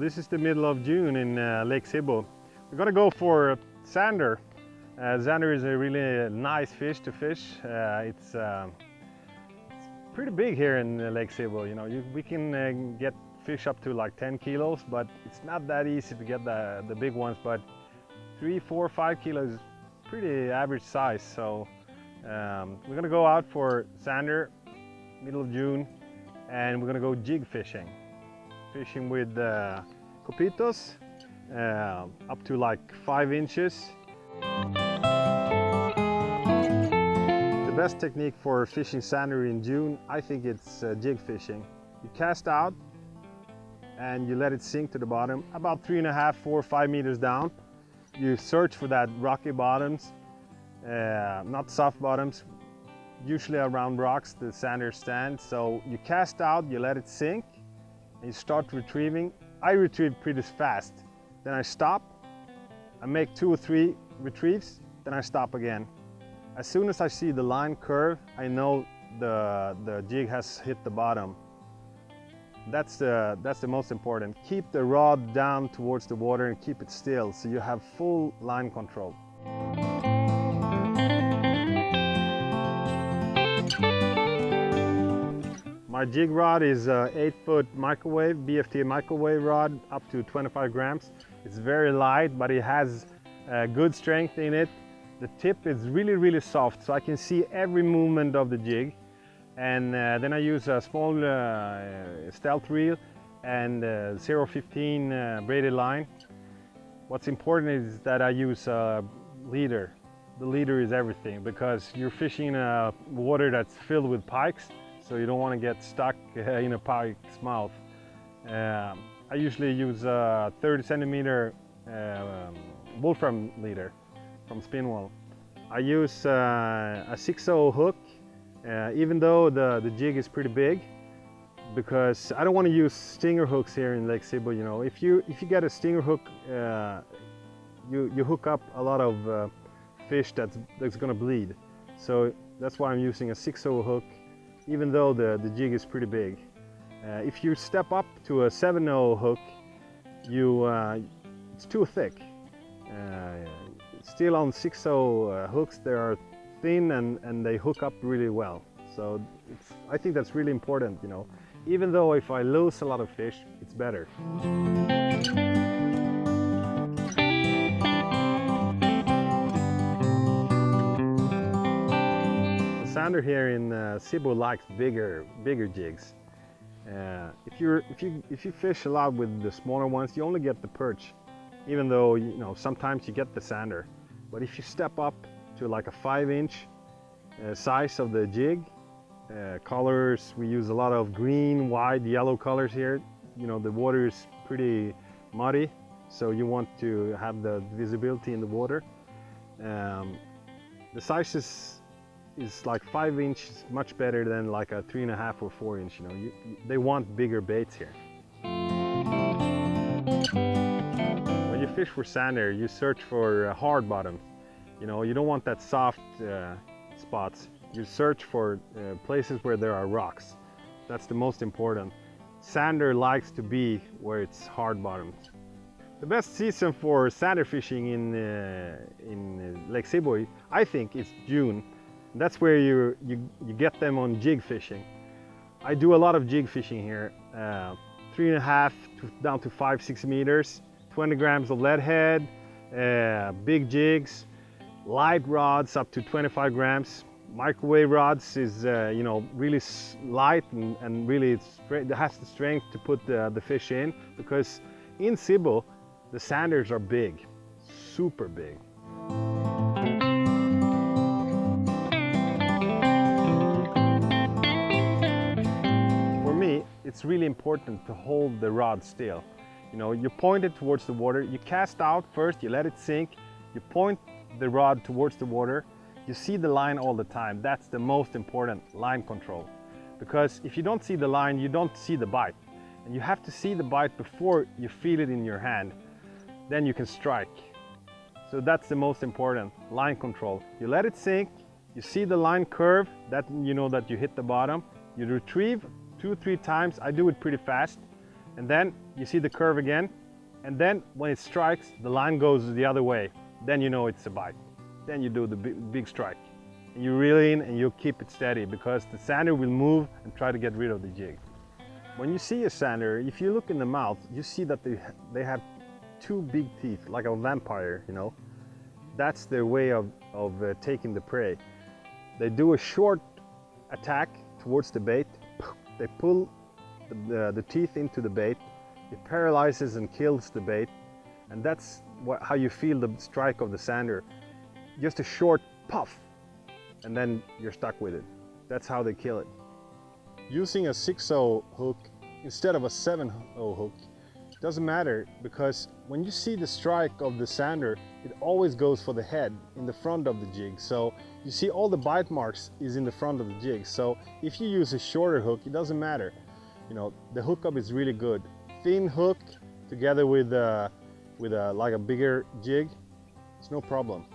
this is the middle of June in Lake Sibbo. We're gonna go for zander. Zander is a really nice fish to fish. It's pretty big here in Lake Sibbo. You know, we can get fish up to like 10 kilos, but it's not that easy to get the big ones. But 3, 4, 5 kilos is pretty average size. So we're gonna go out for zander, middle of June, and we're gonna go jig fishing. Fishing with copitos up to like 5 inches. The best technique for fishing zander in June, I think it's jig fishing. You cast out and you let it sink to the bottom, about 3.5, 4, 5 meters down. You search for that rocky bottoms, not soft bottoms. Usually around rocks the zander stands. So you cast out, you let it sink, and you start retrieving. I retrieve pretty fast. Then I stop, I make 2 or 3 retrieves, then I stop again. As soon as I see the line curve, I know the jig has hit the bottom. That's the most important. Keep the rod down towards the water and keep it still so you have full line control. My jig rod is an 8-foot microwave, BFT microwave rod, up to 25 grams. It's very light, but it has good strength in it. The tip is really soft, so I can see every movement of the jig. And then I use a small stealth reel and 0.15 braided line. What's important is that I use a leader. The leader is everything, because you're fishing in a water that's filled with pikes, so you don't want to get stuck in a pike's mouth. I usually use a 30 centimeter wolfram leader from Spinwell. I use a 6/0 hook, even though the jig is pretty big, because I don't want to use stinger hooks here in Lake Sibbo. You know, if you get a stinger hook, you hook up a lot of fish that's going to bleed. So that's why I'm using a 6/0 hook, even though the jig is pretty big. If you step up to a 7/0 hook, it's too thick. Still on 6/0 hooks, they are thin and they hook up really well. So I think that's really important, you know. Even though if I lose a lot of fish, it's better. The zander here in Sibbo likes bigger jigs. If you fish a lot with the smaller ones, you only get the perch, even though, you know, sometimes you get the zander. But if you step up to like a 5-inch size of the jig, colors, we use a lot of green, white, yellow colors here. You know, the water is pretty muddy, so you want to have the visibility in the water. The size is like 5 inches, much better than like a 3.5 or 4 inch. You know, they want bigger baits here. When you fish for zander, you search for hard bottoms. You know, you don't want that soft spots. You search for places where there are rocks. That's the most important. Zander likes to be where it's hard bottoms. The best season for zander fishing in Lake Sibbo, I think, is June. That's where you get them on jig fishing. I do a lot of jig fishing here, 3.5 down to 5-6 meters, 20 grams of lead head, big jigs, light rods up to 25 grams. Microwave rods is you know, really light and really it has the strength to put the fish in, because in Sibbo the zanders are big, super big. For me, it's really important to hold the rod still. You know, you point it towards the water, you cast out first, you let it sink, you point the rod towards the water, you see the line all the time. That's the most important, line control. Because if you don't see the line, you don't see the bite. And you have to see the bite before you feel it in your hand. Then you can strike. So that's the most important, line control. You let it sink, you see the line curve, that you know that you hit the bottom. You retrieve 2 or 3 times. I do it pretty fast. and then you see the curve again, and then when it strikes, the line goes the other way. Then you know it's a bite. Then you do the big strike. And you reel in and you keep it steady, because the sander will move and try to get rid of the jig. When you see a sander, if you look in the mouth, you see that they have two big teeth, like a vampire, you know. That's their way of taking the prey. They do a short attack towards the bait. They pull the teeth into the bait. It paralyzes and kills the bait. And that's how you feel the strike of the sander. Just a short puff, and then you're stuck with it. That's how they kill it. Using a 6-0 hook instead of a 7-0 hook doesn't matter, because when you see the strike of the sander, it always goes for the head in the front of the jig. So you see all the bite marks is in the front of the jig. So if you use a shorter hook, it doesn't matter. You know, the hookup is really good. Thin hook together with like a bigger jig, it's no problem.